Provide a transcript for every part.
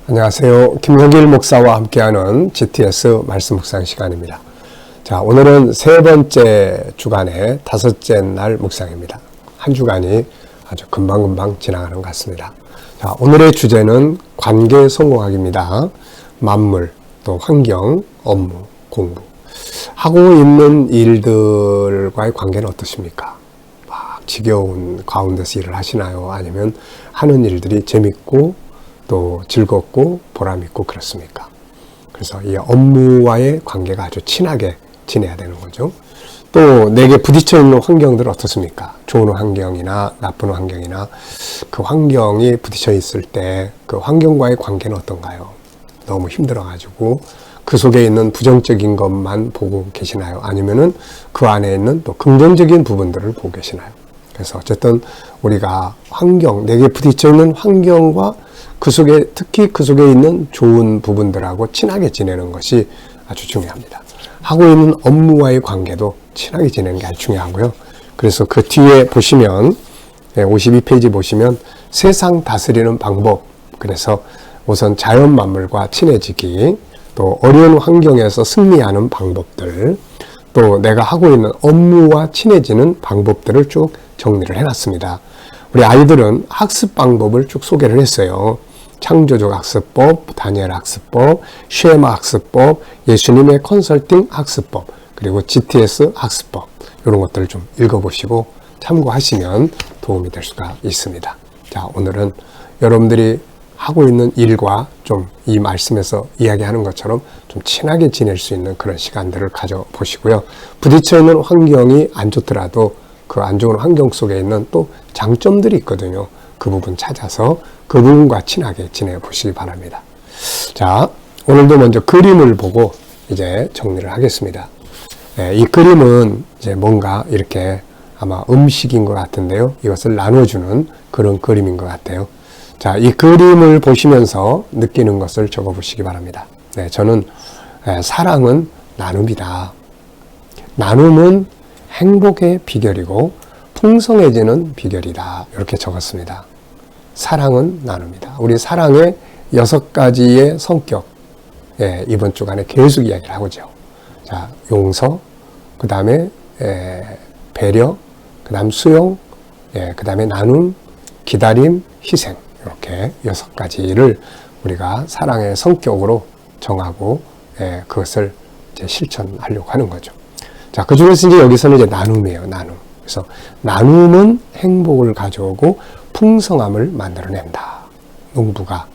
안녕하세요. 김성길 목사와 함께하는 GTS 말씀 묵상 시간입니다. 자, 오늘은 세 번째 주간의 다섯째 날 묵상입니다. 한 주간이 아주 금방금방 지나가는 것 같습니다. 자, 오늘의 주제는 관계 성공학입니다. 만물, 또 환경, 업무, 공부. 하고 있는 일들과의 관계는 어떠십니까? 막 지겨운 가운데서 일을 하시나요? 아니면 하는 일들이 재밌고 또 즐겁고 보람있고 그렇습니까? 그래서 이 업무와의 관계가 아주 친하게 지내야 되는 거죠. 또 내게 부딪혀 있는 환경들은 어떻습니까? 좋은 환경이나 나쁜 환경이나 그 환경이 부딪혀 있을 때 그 환경과의 관계는 어떤가요? 너무 힘들어가지고 그 속에 있는 부정적인 것만 보고 계시나요? 아니면은 그 안에 있는 또 긍정적인 부분들을 보고 계시나요? 그래서 어쨌든 우리가 환경, 내게 부딪혀 있는 환경과 그 속에, 특히 그 속에 있는 좋은 부분들하고 친하게 지내는 것이 아주 중요합니다. 하고 있는 업무와의 관계도 친하게 지내는 게 아주 중요하고요. 그래서 그 뒤에 보시면 52페이지 보시면 세상 다스리는 방법, 그래서 우선 자연 만물과 친해지기, 또 어려운 환경에서 승리하는 방법들, 또 내가 하고 있는 업무와 친해지는 방법들을 쭉 정리를 해놨습니다. 우리 아이들은 학습 방법을 쭉 소개를 했어요. 창조적 학습법, 다니엘 학습법, 쉐마 학습법, 예수님의 컨설팅 학습법, 그리고 GTS 학습법, 이런 것들을 좀 읽어보시고 참고하시면 도움이 될 수가 있습니다. 자, 오늘은 여러분들이 하고 있는 일과 좀 이 말씀에서 이야기하는 것처럼 좀 친하게 지낼 수 있는 그런 시간들을 가져보시고요. 부딪혀 있는 환경이 안 좋더라도 그 안 좋은 환경 속에 있는 또 장점들이 있거든요. 그 부분 찾아서 그 부분과 친하게 지내보시기 바랍니다. 자, 오늘도 먼저 그림을 보고 이제 정리를 하겠습니다. 이 그림은 이제 뭔가 이렇게 아마 음식인 것 같은데요. 이것을 나눠주는 그런 그림인 것 같아요. 자, 이 그림을 보시면서 느끼는 것을 적어보시기 바랍니다. 네, 저는 사랑은 나눔이다. 나눔은 행복의 비결이고 풍성해지는 비결이다. 이렇게 적었습니다. 사랑은 나눔이다. 우리 사랑의 6가지의 성격, 이번 주간에 계속 이야기를 하고죠. 자, 용서, 그 다음에 배려, 그 다음 수용, 그 다음에 나눔, 기다림, 희생. 이렇게 6가지를 우리가 사랑의 성격으로 정하고 그것을 이제 실천하려고 하는 거죠. 자, 그 중에서 이제 여기서는 이제 나눔이에요. 나눔. 그래서 나눔은 행복을 가져오고 풍성함을 만들어낸다. 농부가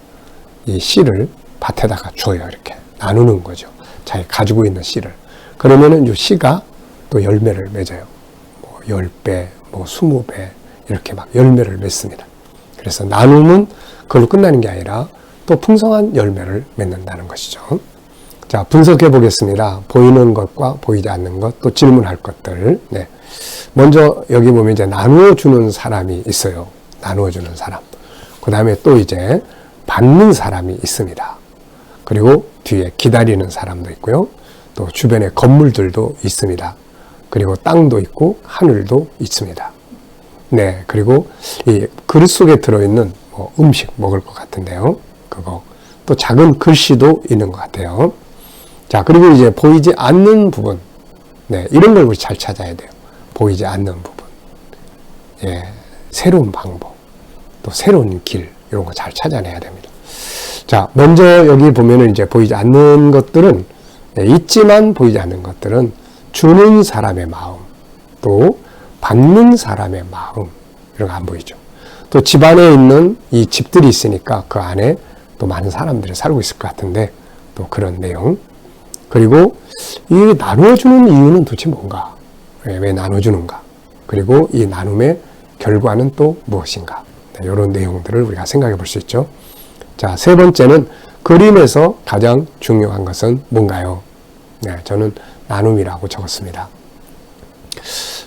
이 씨를 밭에다가 줘요. 이렇게 나누는 거죠. 자기 가지고 있는 씨를. 그러면은 이 씨가 또 열매를 맺어요. 뭐 10배, 뭐 20배 이렇게 막 열매를 맺습니다. 그래서 나눔은 그걸로 끝나는 게 아니라 또 풍성한 열매를 맺는다는 것이죠. 자, 분석해 보겠습니다. 보이는 것과 보이지 않는 것, 또 질문할 것들. 네. 먼저 여기 보면 이제 나누어 주는 사람이 있어요. 나누어 주는 사람. 그 다음에 또 이제 받는 사람이 있습니다. 그리고 뒤에 기다리는 사람도 있고요. 또 주변에 건물들도 있습니다. 그리고 땅도 있고 하늘도 있습니다. 네, 그리고 이 그릇 속에 들어있는 뭐 음식 먹을 것 같은데요. 그거. 또 작은 글씨도 있는 것 같아요. 자, 그리고 이제 보이지 않는 부분. 네, 이런 걸 우리 잘 찾아야 돼요. 보이지 않는 부분. 새로운 방법. 또 새로운 길. 이런 거 잘 찾아내야 됩니다. 자, 먼저 여기 보면은 이제 보이지 않는 것들은, 있지만 보이지 않는 것들은 주는 사람의 마음. 또 받는 사람의 마음, 이런 거 안 보이죠. 또 집 안에 있는 이 집들이 있으니까 그 안에 또 많은 사람들이 살고 있을 것 같은데 또 그런 내용. 그리고 이 나눠주는 이유는 도대체 뭔가? 왜 나눠주는가? 그리고 이 나눔의 결과는 또 무엇인가? 네, 이런 내용들을 우리가 생각해 볼 수 있죠. 자, 세 번째는 그림에서 가장 중요한 것은 뭔가요? 네, 저는 나눔이라고 적었습니다.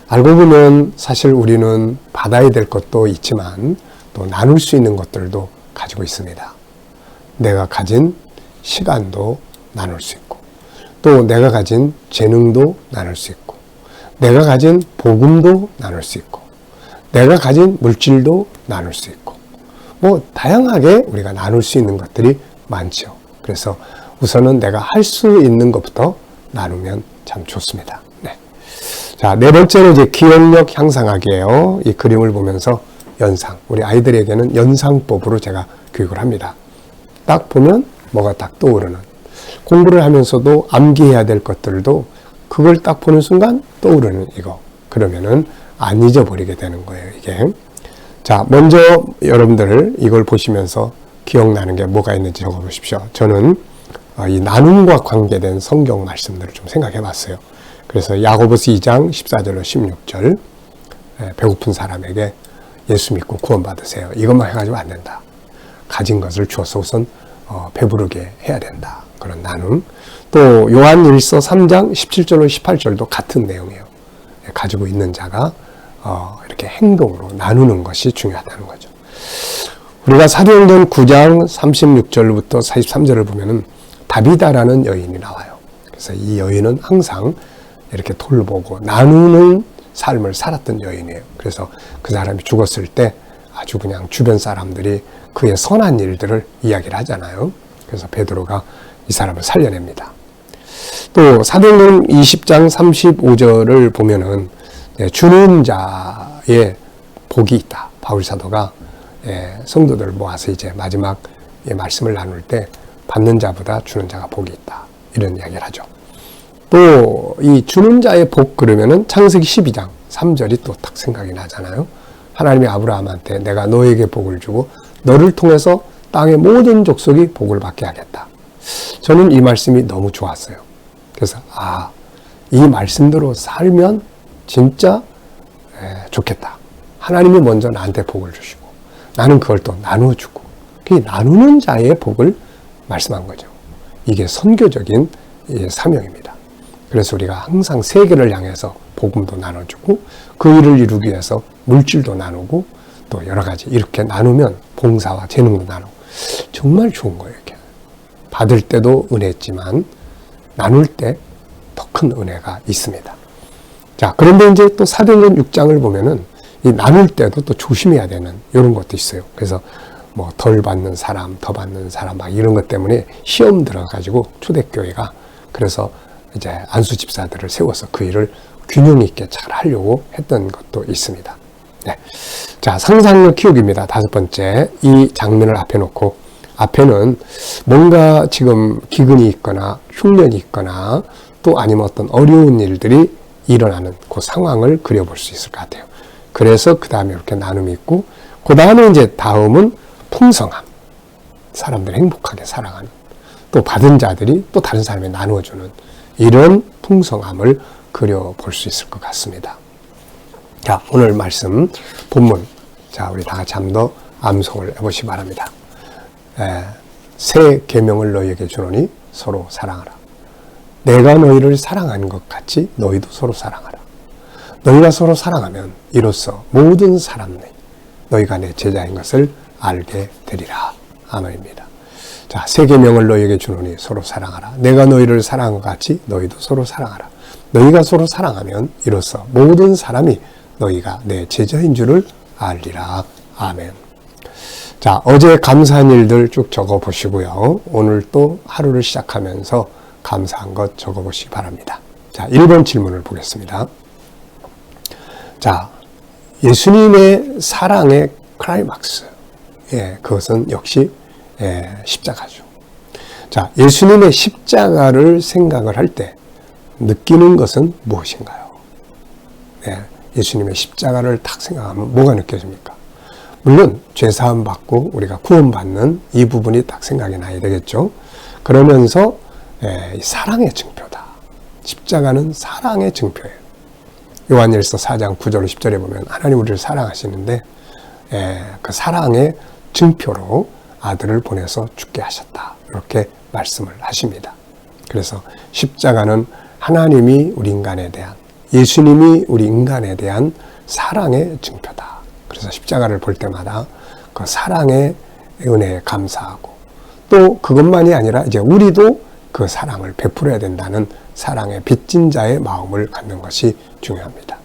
알고 보면 사실 우리는 받아야 될 것도 있지만 또 나눌 수 있는 것들도 가지고 있습니다. 내가 가진 시간도 나눌 수 있고, 또 내가 가진 재능도 나눌 수 있고, 내가 가진 복음도 나눌 수 있고, 내가 가진 물질도 나눌 수 있고, 뭐 다양하게 우리가 나눌 수 있는 것들이 많죠. 그래서 우선은 내가 할 수 있는 것부터 나누면 참 좋습니다. 네. 자, 네 번째는 이제 기억력 향상하기예요. 이 그림을 보면서 연상, 우리 아이들에게는 연상법으로 제가 교육을 합니다. 딱 보면 뭐가 딱 떠오르는, 공부를 하면서도 암기해야 될 것들도 그걸 딱 보는 순간 떠오르는 이거. 그러면은 안 잊어버리게 되는 거예요, 이게. 자, 먼저 여러분들 이걸 보시면서 기억나는 게 뭐가 있는지 적어보십시오. 저는 이 나눔과 관계된 성경 말씀들을 좀 생각해 봤어요. 그래서 야고보스 2장 14절로 16절, 배고픈 사람에게 예수 믿고 구원받으세요. 이것만 해가지고 안 된다. 가진 것을 주어서 우선 배부르게 해야 된다. 그런 나눔. 또 요한일서 3장 17절로 18절도 같은 내용이에요. 가지고 있는 자가 이렇게 행동으로 나누는 것이 중요하다는 거죠. 우리가 사도행전 9장 36절부터 43절을 보면은 다비다라는 여인이 나와요. 그래서 이 여인은 항상 이렇게 돌보고 나누는 삶을 살았던 여인이에요. 그래서 그 사람이 죽었을 때 아주 그냥 주변 사람들이 그의 선한 일들을 이야기를 하잖아요. 그래서 베드로가 이 사람을 살려냅니다. 또 사도행전 20장 35절을 보면은 주는 자의 복이 있다. 바울 사도가 성도들을 모아서 이제 마지막 말씀을 나눌 때 받는 자보다 주는 자가 복이 있다. 이런 이야기를 하죠. 또 이 주는 자의 복 그러면은 창세기 12장 3절이 또 딱 생각이 나잖아요. 하나님이 아브라함한테 내가 너에게 복을 주고 너를 통해서 땅의 모든 족속이 복을 받게 하겠다. 저는 이 말씀이 너무 좋았어요. 그래서 이 말씀대로 살면 진짜 좋겠다. 하나님이 먼저 나한테 복을 주시고 나는 그걸 또 나누어주고, 그 나누는 자의 복을 말씀한 거죠. 이게 선교적인 사명입니다. 그래서 우리가 항상 세계를 향해서 복음도 나눠주고 그 일을 이루기 위해서 물질도 나누고 또 여러 가지 이렇게 나누면 봉사와 재능도 나누고 정말 좋은 거예요. 이렇게 받을 때도 은혜지만 나눌 때 더 큰 은혜가 있습니다. 자, 그런데 이제 또 사도행전 6장을 보면은 이 나눌 때도 또 조심해야 되는 이런 것도 있어요. 그래서 뭐 덜 받는 사람, 더 받는 사람 막 이런 것 때문에 시험 들어가지고 초대교회가 그래서 이제 안수 집사들을 세워서 그 일을 균형 있게 잘 하려고 했던 것도 있습니다. 네. 자, 상상력 키우기입니다. 다섯 번째, 이 장면을 앞에 놓고 앞에는 뭔가 지금 기근이 있거나 흉년이 있거나 또 아니면 어떤 어려운 일들이 일어나는 그 상황을 그려볼 수 있을 것 같아요. 그래서 그 다음에 이렇게 나눔이 있고, 그 다음에 이제 다음은 풍성함. 사람들이 행복하게 살아가는. 또 받은 자들이 또 다른 사람에 나누어주는 이런 풍성함을 그려볼 수 있을 것 같습니다. 자, 오늘 말씀, 본문. 자, 우리 다 같이 한번 더 암송을 해보시기 바랍니다. 새 계명을 너희에게 주노니 서로 사랑하라. 내가 너희를 사랑한 것 같이 너희도 서로 사랑하라. 너희가 서로 사랑하면 이로써 모든 사람들이 너희가 내 제자인 것을 알게 되리라. 아멘입니다. 자, 새 계명을 너희에게 주노니 서로 사랑하라. 내가 너희를 사랑한 것 같이 너희도 서로 사랑하라. 너희가 서로 사랑하면 이로써 모든 사람이 너희가 내 제자인 줄을 알리라. 아멘. 자, 어제 감사한 일들 쭉 적어보시고요. 오늘 또 하루를 시작하면서 감사한 것 적어보시기 바랍니다. 자, 1번 질문을 보겠습니다. 자, 예수님의 사랑의 클라이막스. 그것은 역시 십자가죠. 자, 예수님의 십자가를 생각을 할 때 느끼는 것은 무엇인가요? 예수님의 십자가를 딱 생각하면 뭐가 느껴집니까? 물론 죄사함 받고 우리가 구원받는 이 부분이 딱 생각이 나야 되겠죠. 그러면서 사랑의 증표다. 십자가는 사랑의 증표예요. 요한일서 4장 9절 10절에 보면 하나님 우리를 사랑하시는데 그 사랑의 증표로 아들을 보내서 죽게 하셨다. 이렇게 말씀을 하십니다. 그래서 십자가는 하나님이 우리 인간에 대한, 예수님이 우리 인간에 대한 사랑의 증표다. 그래서 십자가를 볼 때마다 그 사랑의 은혜에 감사하고, 또 그것만이 아니라 이제 우리도 그 사랑을 베풀어야 된다는 사랑의 빚진 자의 마음을 갖는 것이 중요합니다.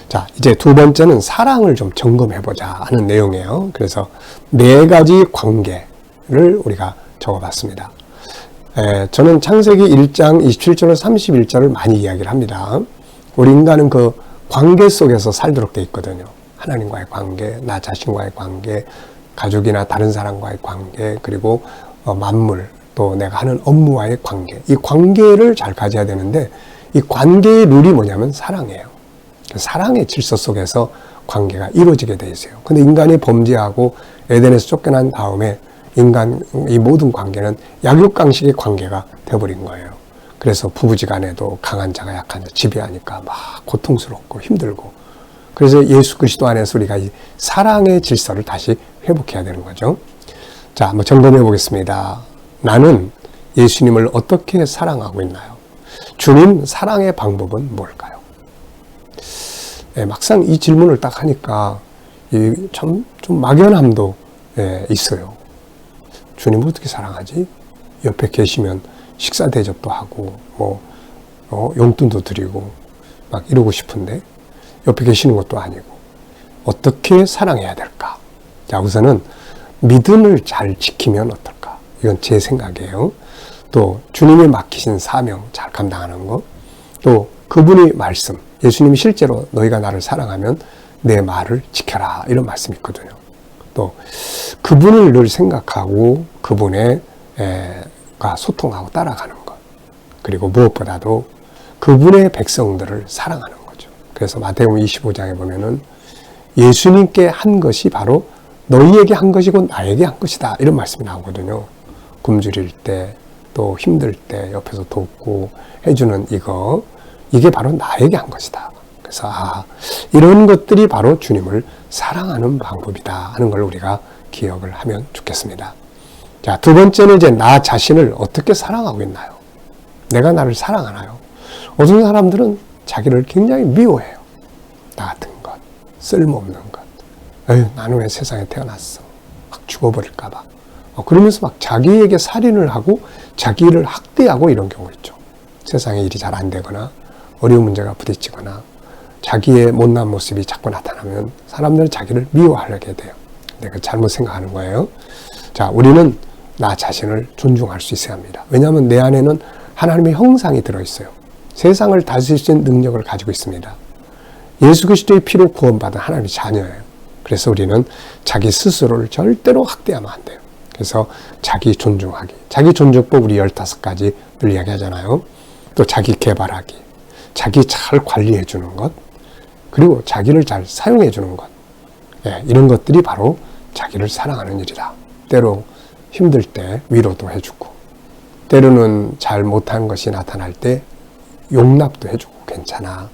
자, 이제 두 번째는 사랑을 좀 점검해보자 하는 내용이에요. 그래서 네 가지 관계를 우리가 적어봤습니다. 저는 창세기 1장 27절로 31절을 많이 이야기를 합니다. 우리 인간은 그 관계 속에서 살도록 돼 있거든요. 하나님과의 관계, 나 자신과의 관계, 가족이나 다른 사람과의 관계, 그리고 만물, 또 내가 하는 업무와의 관계. 이 관계를 잘 가져야 되는데 이 관계의 룰이 뭐냐면 사랑이에요. 사랑의 질서 속에서 관계가 이루어지게 돼 있어요. 근데 인간이 범죄하고 에덴에서 쫓겨난 다음에 인간 이 모든 관계는 약육강식의 관계가 돼버린 거예요. 그래서 부부지간에도 강한 자가 약한 자 지배하니까 막 고통스럽고 힘들고, 그래서 예수 그리스도 안에서 우리가 이 사랑의 질서를 다시 회복해야 되는 거죠. 자, 한번 점검해 보겠습니다. 나는 예수님을 어떻게 사랑하고 있나요? 주님 사랑의 방법은 뭘까요? 막상 이 질문을 딱 하니까 좀 막연함도 있어요. 주님을 어떻게 사랑하지? 옆에 계시면 식사 대접도 하고 용돈도 드리고 막 이러고 싶은데 옆에 계시는 것도 아니고 어떻게 사랑해야 될까? 자, 우선은 믿음을 잘 지키면 어떨까? 이건 제 생각이에요. 또 주님이 맡기신 사명 잘 감당하는 것, 또 그분의 말씀, 예수님이 실제로 너희가 나를 사랑하면 내 말을 지켜라, 이런 말씀이 있거든요. 또 그분을 늘 생각하고 그분과 소통하고 따라가는 것, 그리고 무엇보다도 그분의 백성들을 사랑하는 거죠. 그래서 마태복음 25장에 보면은 예수님께 한 것이 바로 너희에게 한 것이고 나에게 한 것이다, 이런 말씀이 나오거든요. 굶주릴 때, 또 힘들 때 옆에서 돕고 해주는 이게 바로 나에게 한 것이다. 그래서 이런 것들이 바로 주님을 사랑하는 방법이다 하는 걸 우리가 기억을 하면 좋겠습니다. 자, 두 번째는 이제 나 자신을 어떻게 사랑하고 있나요? 내가 나를 사랑하나요? 어떤 사람들은 자기를 굉장히 미워해요. 나 같은 것, 쓸모없는 것, 나는 왜 세상에 태어났어? 막 죽어버릴까 봐. 그러면서 막 자기에게 살인을 하고 자기를 학대하고 이런 경우 있죠. 세상에 일이 잘 안 되거나 어려운 문제가 부딪히거나 자기의 못난 모습이 자꾸 나타나면 사람들은 자기를 미워하게 돼요. 근데 그 잘못 생각하는 거예요. 자, 우리는 나 자신을 존중할 수 있어야 합니다. 왜냐하면 내 안에는 하나님의 형상이 들어있어요. 세상을 다스릴 수 있는 능력을 가지고 있습니다. 예수 그리스도의 피로 구원받은 하나님의 자녀예요. 그래서 우리는 자기 스스로를 절대로 학대하면 안 돼요. 그래서 자기 존중하기, 자기 존중법 우리 15가지 늘 이야기하잖아요. 또 자기 개발하기, 자기 잘 관리해 주는 것, 그리고 자기를 잘 사용해 주는 것, 이런 것들이 바로 자기를 사랑하는 일이다. 때로 힘들 때 위로도 해주고, 때로는 잘 못한 것이 나타날 때 용납도 해주고, 괜찮아,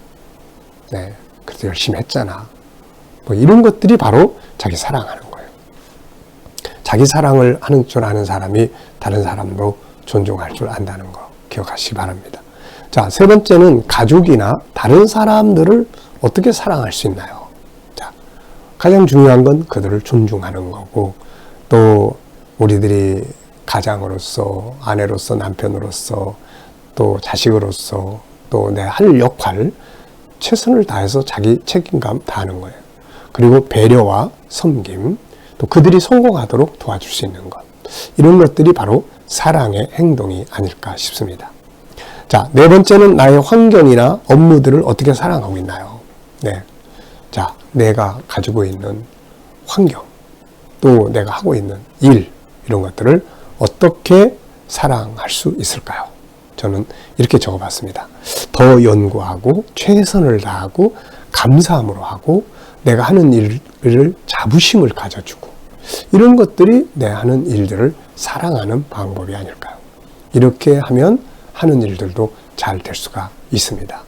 그래도 열심히 했잖아, 이런 것들이 바로 자기 사랑하는 거예요. 자기 사랑을 하는 줄 아는 사람이 다른 사람도 존중할 줄 안다는 거 기억하시기 바랍니다. 자, 세 번째는 가족이나 다른 사람들을 어떻게 사랑할 수 있나요? 자, 가장 중요한 건 그들을 존중하는 거고, 또 우리들이 가장으로서, 아내로서, 남편으로서, 또 자식으로서, 또 내 할 역할 최선을 다해서 자기 책임감 다하는 거예요. 그리고 배려와 섬김, 또 그들이 성공하도록 도와줄 수 있는 것, 이런 것들이 바로 사랑의 행동이 아닐까 싶습니다. 자, 네 번째는 나의 환경이나 업무들을 어떻게 사랑하고 있나요? 자, 내가 가지고 있는 환경, 또 내가 하고 있는 일, 이런 것들을 어떻게 사랑할 수 있을까요? 저는 이렇게 적어봤습니다. 더 연구하고 최선을 다하고 감사함으로 하고 내가 하는 일을 자부심을 가져주고, 이런 것들이 내 하는 일들을 사랑하는 방법이 아닐까요? 이렇게 하면 하는 일들도 잘 될 수가 있습니다.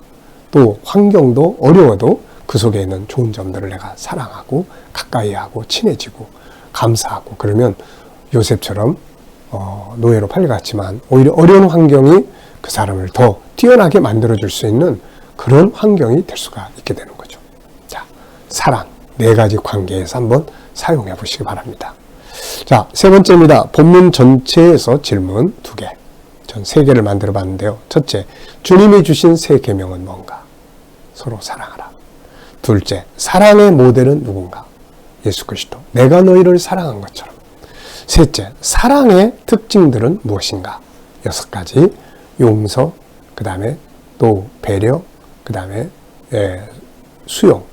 또 환경도 어려워도 그 속에 있는 좋은 점들을 내가 사랑하고 가까이 하고 친해지고 감사하고, 그러면 요셉처럼 노예로 팔려갔지만 오히려 어려운 환경이 그 사람을 더 뛰어나게 만들어줄 수 있는 그런 환경이 될 수가 있게 되는 거죠. 자, 사랑, 네 가지 관계에서 한번 사용해 보시기 바랍니다. 자, 세 번째입니다. 본문 전체에서 질문 2개. 전 3개를 만들어 봤는데요. 첫째, 주님이 주신 새 계명은 뭔가? 서로 사랑하라. 둘째, 사랑의 모델은 누군가? 예수 그리스도. 내가 너희를 사랑한 것처럼. 셋째, 사랑의 특징들은 무엇인가? 6가지. 용서, 그 다음에 또 배려, 그 다음에 수용,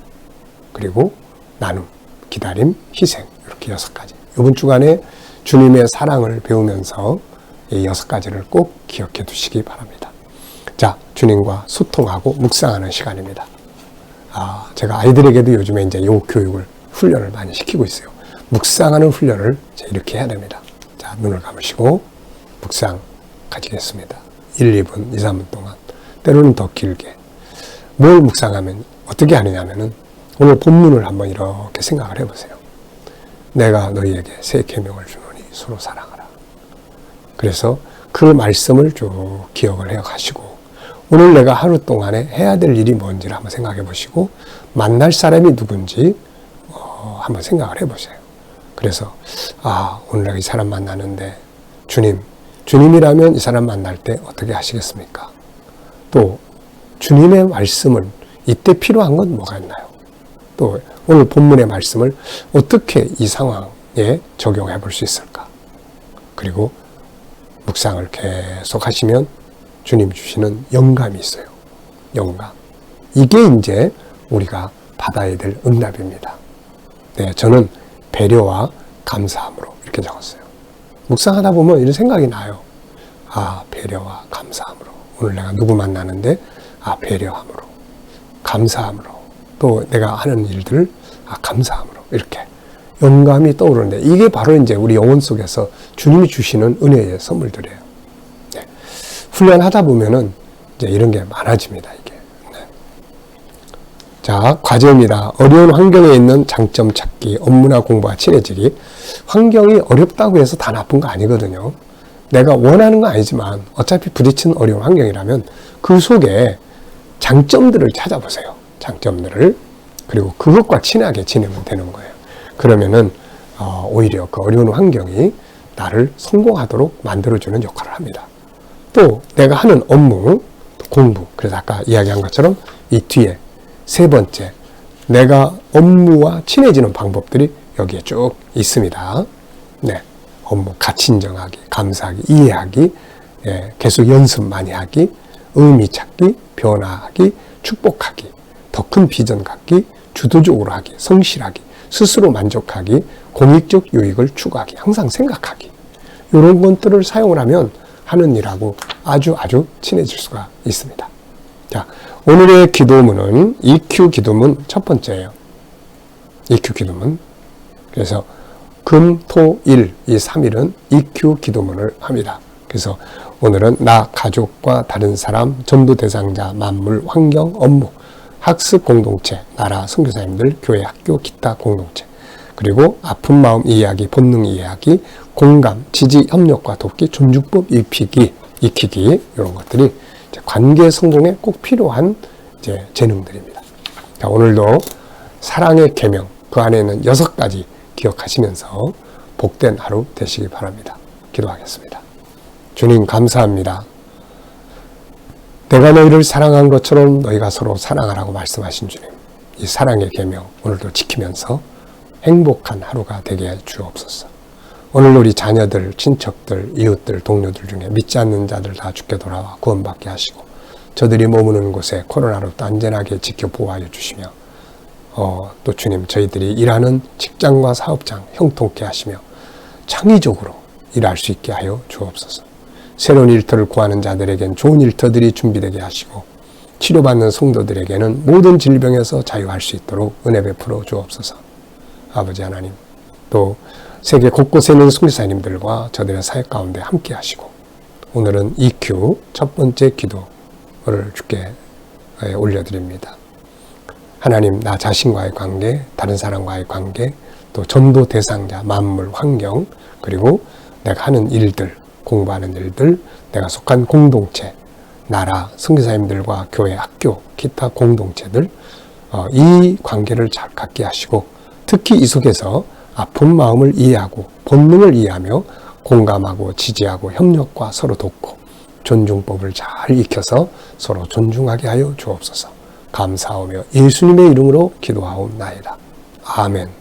그리고 나눔, 기다림, 희생, 이렇게 6가지. 이번 주간에 주님의 사랑을 배우면서 이 6가지를 꼭 기억해 두시기 바랍니다. 자, 주님과 소통하고 묵상하는 시간입니다. 제가 아이들에게도 요즘에 이제 요 교육을, 훈련을 많이 시키고 있어요. 묵상하는 훈련을 이제 이렇게 해야 됩니다. 자, 눈을 감으시고 묵상 가지겠습니다. 1, 2분, 2, 3분 동안. 때로는 더 길게. 뭘 묵상하면 어떻게 하느냐면은 오늘 본문을 한번 이렇게 생각을 해보세요. 내가 너희에게 새 계명을 주노니 서로 사랑하라. 그래서 그 말씀을 쭉 기억을 해 가시고 오늘 내가 하루 동안에 해야 될 일이 뭔지를 한번 생각해 보시고 만날 사람이 누군지 한번 생각을 해 보세요. 그래서 오늘 내가 이 사람 만나는데 주님이라면 이 사람 만날 때 어떻게 하시겠습니까? 또 주님의 말씀을 이때 필요한 건 뭐가 있나요? 또 오늘 본문의 말씀을 어떻게 이 상황에 적용해 볼 수 있을까? 그리고 묵상을 계속 하시면 주님 주시는 영감이 있어요. 영감. 이게 이제 우리가 받아야 될 응답입니다. 네, 저는 배려와 감사함으로 이렇게 적었어요. 묵상하다 보면 이런 생각이 나요. 배려와 감사함으로. 오늘 내가 누구 만나는데 배려함으로, 감사함으로, 또 내가 하는 일들 감사함으로, 이렇게 영감이 떠오르는데 이게 바로 이제 우리 영혼 속에서 주님이 주시는 은혜의 선물들이에요. 네. 훈련하다 보면은 이제 이런 게 많아집니다. 이게. 네. 자, 과제입니다. 어려운 환경에 있는 장점 찾기, 업무나 공부와 친해지기. 환경이 어렵다고 해서 다 나쁜 거 아니거든요. 내가 원하는 건 아니지만 어차피 부딪히는 어려운 환경이라면 그 속에 장점들을 찾아보세요. 장점들을. 그리고 그것과 친하게 지내면 되는 거예요. 그러면은 오히려 그 어려운 환경이 나를 성공하도록 만들어주는 역할을 합니다. 또 내가 하는 업무, 공부. 그래서 아까 이야기한 것처럼 이 뒤에 3번째, 내가 업무와 친해지는 방법들이 여기에 쭉 있습니다. 네, 업무 가치 인정하기, 감사하기, 이해하기, 계속 연습 많이 하기, 의미 찾기, 변화하기, 축복하기, 더 큰 비전 갖기, 주도적으로 하기, 성실하기, 스스로 만족하기, 공익적 유익을 추구하기, 항상 생각하기. 이런 것들을 사용을 하면 하는 일하고 아주 친해질 수가 있습니다. 자, 오늘의 기도문은 EQ 기도문 첫 번째예요. EQ 기도문. 그래서 금, 토, 일, 이 3일은 EQ 기도문을 합니다. 그래서 오늘은 나, 가족과 다른 사람, 전도 대상자, 만물, 환경, 업무, 학습 공동체, 나라, 선교사님들, 교회, 학교, 기타 공동체, 그리고 아픈 마음 이해하기, 본능 이해하기, 공감, 지지, 협력과 돕기, 존중법 익히기, 이런 것들이 이제 관계 성공에 꼭 필요한 이제 재능들입니다. 자, 오늘도 사랑의 계명, 그 안에는 6가지 기억하시면서 복된 하루 되시기 바랍니다. 기도하겠습니다. 주님 감사합니다. 내가 너희를 사랑한 것처럼 너희가 서로 사랑하라고 말씀하신 주님, 이 사랑의 계명 오늘도 지키면서 행복한 하루가 되게 주옵소서. 오늘 우리 자녀들, 친척들, 이웃들, 동료들 중에 믿지 않는 자들 다 주께 돌아와 구원받게 하시고 저들이 머무는 곳에 코로나로부터 안전하게 지켜 보호하여 주시며 또 주님 저희들이 일하는 직장과 사업장 형통케 하시며 창의적으로 일할 수 있게 하여 주옵소서. 새로운 일터를 구하는 자들에겐 좋은 일터들이 준비되게 하시고 치료받는 성도들에게는 모든 질병에서 자유할 수 있도록 은혜 베풀어 주옵소서. 아버지 하나님, 또 세계 곳곳에 있는 선교사님들과 저들의 사역 가운데 함께 하시고 오늘은 EQ 첫 번째 기도를 주께 올려드립니다. 하나님, 나 자신과의 관계, 다른 사람과의 관계, 또 전도 대상자, 만물, 환경, 그리고 내가 하는 일들, 공부하는 일들, 내가 속한 공동체, 나라, 선교사님들과 교회, 학교, 기타 공동체들, 이 관계를 잘 갖게 하시고 특히 이 속에서 아픈 마음을 이해하고 본능을 이해하며 공감하고 지지하고 협력과 서로 돕고 존중법을 잘 익혀서 서로 존중하게 하여 주옵소서. 감사하며 예수님의 이름으로 기도하옵나이다. 아멘.